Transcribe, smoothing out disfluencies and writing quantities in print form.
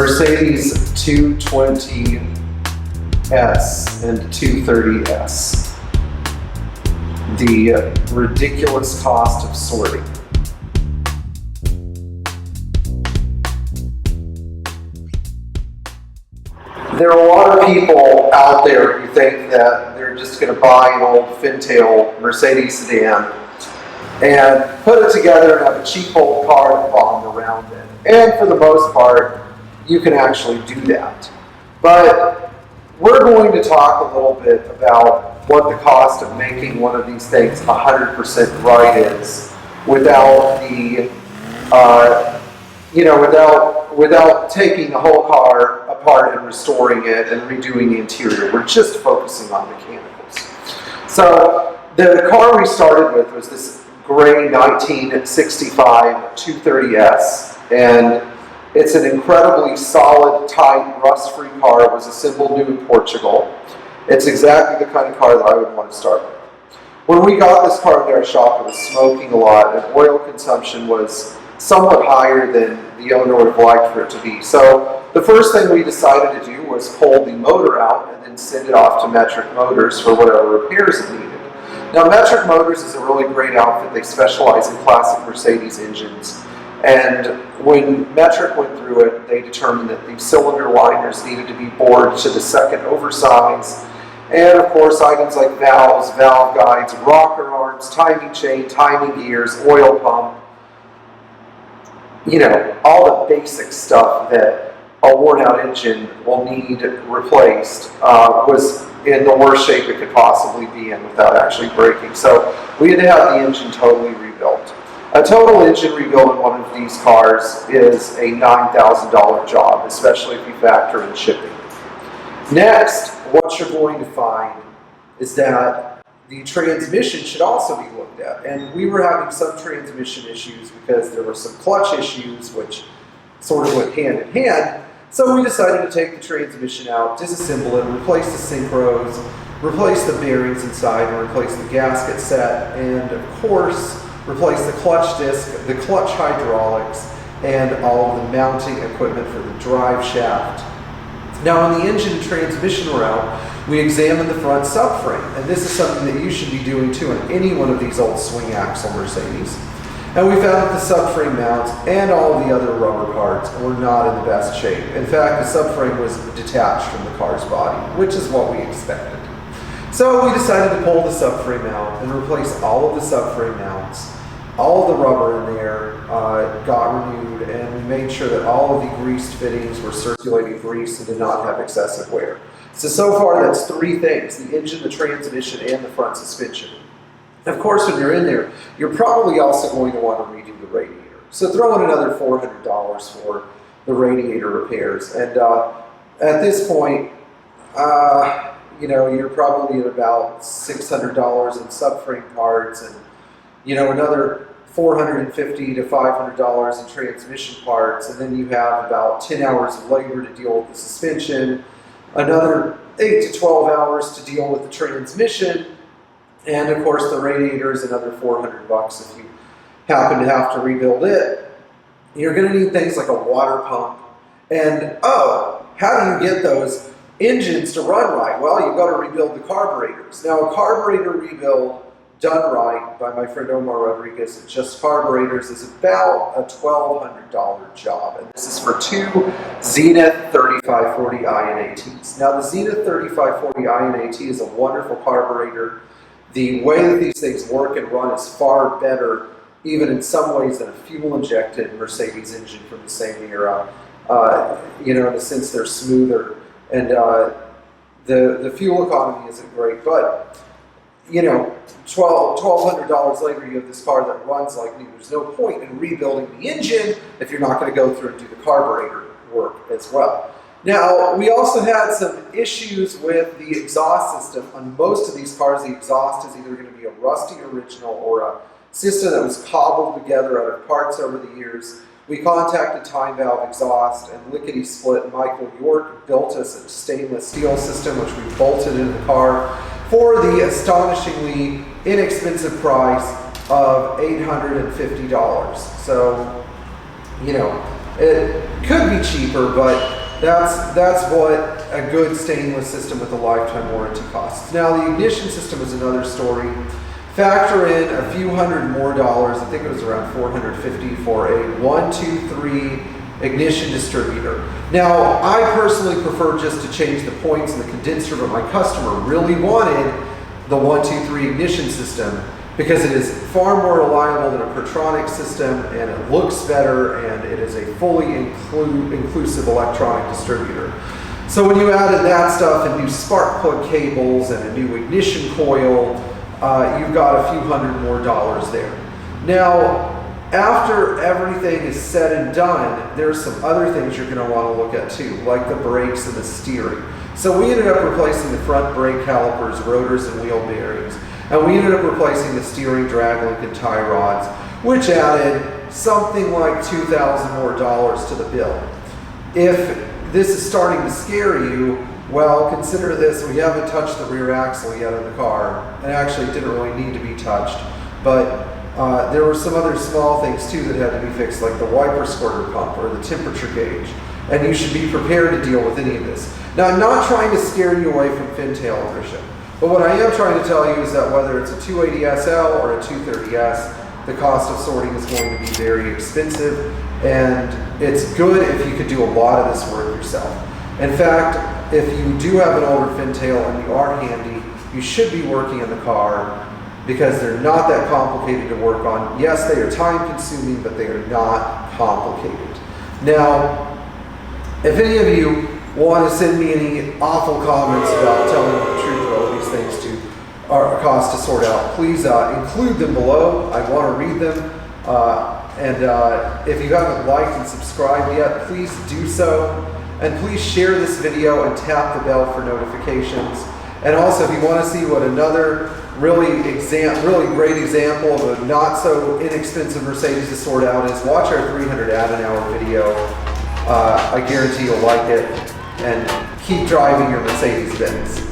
Mercedes 220S and 230S. The ridiculous cost of sorting. There are a lot of people out there who think that they're just going to buy an old Fintail Mercedes sedan and put it together and have a cheap old car to bomb around it. And for the most part, you can actually do that. But we're going to talk a little bit about what the cost of making one of these things 100% right is without the, without taking the whole car apart and restoring it and redoing the interior. We're just focusing on mechanicals. So the car we started with was this gray 1965 230S, and it's an incredibly solid, tight, rust-free car. It was assembled new in Portugal. It's exactly the kind of car that I would want to start with. When we got this car into our shop, it was smoking a lot, and oil consumption was somewhat higher than the owner would have liked for it to be. So the first thing we decided to do was pull the motor out and then send it off to Metric Motors for whatever repairs it needed. Now, Metric Motors is a really great outfit. They specialize in classic Mercedes engines. And when Metric went through it, they determined that the cylinder liners needed to be bored to the second oversize. And of course, items like valves, valve guides, rocker arms, timing chain, timing gears, oil pump, all the basic stuff that a worn out engine will need replaced was in the worst shape it could possibly be in without actually breaking. So we had to have the engine totally rebuilt. A total engine rebuild in one of these cars is a $9,000 job, especially if you factor in shipping. Next, what you're going to find is that the transmission should also be looked at. And we were having some transmission issues because there were some clutch issues which sort of went hand in hand. So we decided to take the transmission out, disassemble it, replace the synchros, replace the bearings inside, and replace the gasket set, and of course, replace the clutch disc, the clutch hydraulics, and all of the mounting equipment for the drive shaft. Now, when the engine and transmission were out, we examined the front subframe, and this is something that you should be doing too on any one of these old swing axle Mercedes. And we found that the subframe mounts and all the other rubber parts were not in the best shape. In fact, the subframe was detached from the car's body, which is what we expected. So we decided to pull the subframe out and replace all of the subframe mounts. All of the rubber in there got renewed, and we made sure that all of the greased fittings were circulating grease and did not have excessive wear. So far that's three things: the engine, the transmission, and the front suspension. Of course, when you're in there, you're probably also going to want to redo the radiator. So throw in another $400 for the radiator repairs. And at this point, you're probably at about $600 in subframe parts, and another $450 to $500 in transmission parts, and then you have about 10 hours of labor to deal with the suspension, another 8 to 12 hours to deal with the transmission, and of course the radiator is another $400 if you happen to have to rebuild it. You're going to need things like a water pump, and how do you get those engines to run right? Well, you've got to rebuild the carburetors. Now, a carburetor rebuild done right by my friend Omar Rodriguez at Just Carburetors is about a $1,200 job. And this is for two Zenith 3540 INATs. Now, the Zenith 3540 INAT is a wonderful carburetor. The way that these things work and run is far better, even in some ways, than a fuel-injected Mercedes engine from the same era. In the sense they're smoother, and the fuel economy isn't great, but $1,200 later, you have this car that runs like new. There's no point in rebuilding the engine if you're not going to go through and do the carburetor work as well. Now, we also had some issues with the exhaust system. On most of these cars, the exhaust is either going to be a rusty original or a system that was cobbled together out of parts over the years. We contacted Time Valve Exhaust, and lickety-split Michael York built us a stainless steel system, which we bolted into the car for the astonishingly inexpensive price of $850. So, It could be cheaper, but that's what a good stainless system with a lifetime warranty costs. Now the ignition system is another story. Factor in a few hundred more dollars, I think it was around $450 for a 123 ignition distributor. Now I personally prefer just to change the points in the condenser, but my customer really wanted the 123 ignition system because it is far more reliable than a Pertronic system, and it looks better, and it is a fully inclusive electronic distributor. So when you added that stuff and new spark plug cables and a new ignition coil, you've got a few hundred more dollars there. Now, after everything is said and done, there's some other things you're going to want to look at too, like the brakes and the steering. So we ended up replacing the front brake calipers, rotors, and wheel bearings. And we ended up replacing the steering drag link and tie rods, which added something like $2,000 more to the bill. If this is starting to scare you, well, consider this: we haven't touched the rear axle yet in the car, and actually it didn't really need to be touched, but there were some other small things too that had to be fixed, like the wiper squirter pump or the temperature gauge, and you should be prepared to deal with any of this. Now, I'm not trying to scare you away from fin-tail ownership, but what I am trying to tell you is that whether it's a 280SL or a 230S, the cost of sorting is going to be very expensive, and it's good if you could do a lot of this work yourself. In fact, if you do have an older fin-tail and you are handy, you should be working in the car, because they're not that complicated to work on. Yes, they are time consuming, but they are not complicated. Now, if any of you want to send me any awful comments about telling the truth about what these things cost to sort out, please include them below. I want to read them. And if you haven't liked and subscribed yet, please do so. And please share this video and tap the bell for notifications. And also, if you want to see what another really great example of a not so inexpensive Mercedes to sort out is, watch our 300 add-an-hour video. I guarantee you'll like it, and keep driving your Mercedes Benz.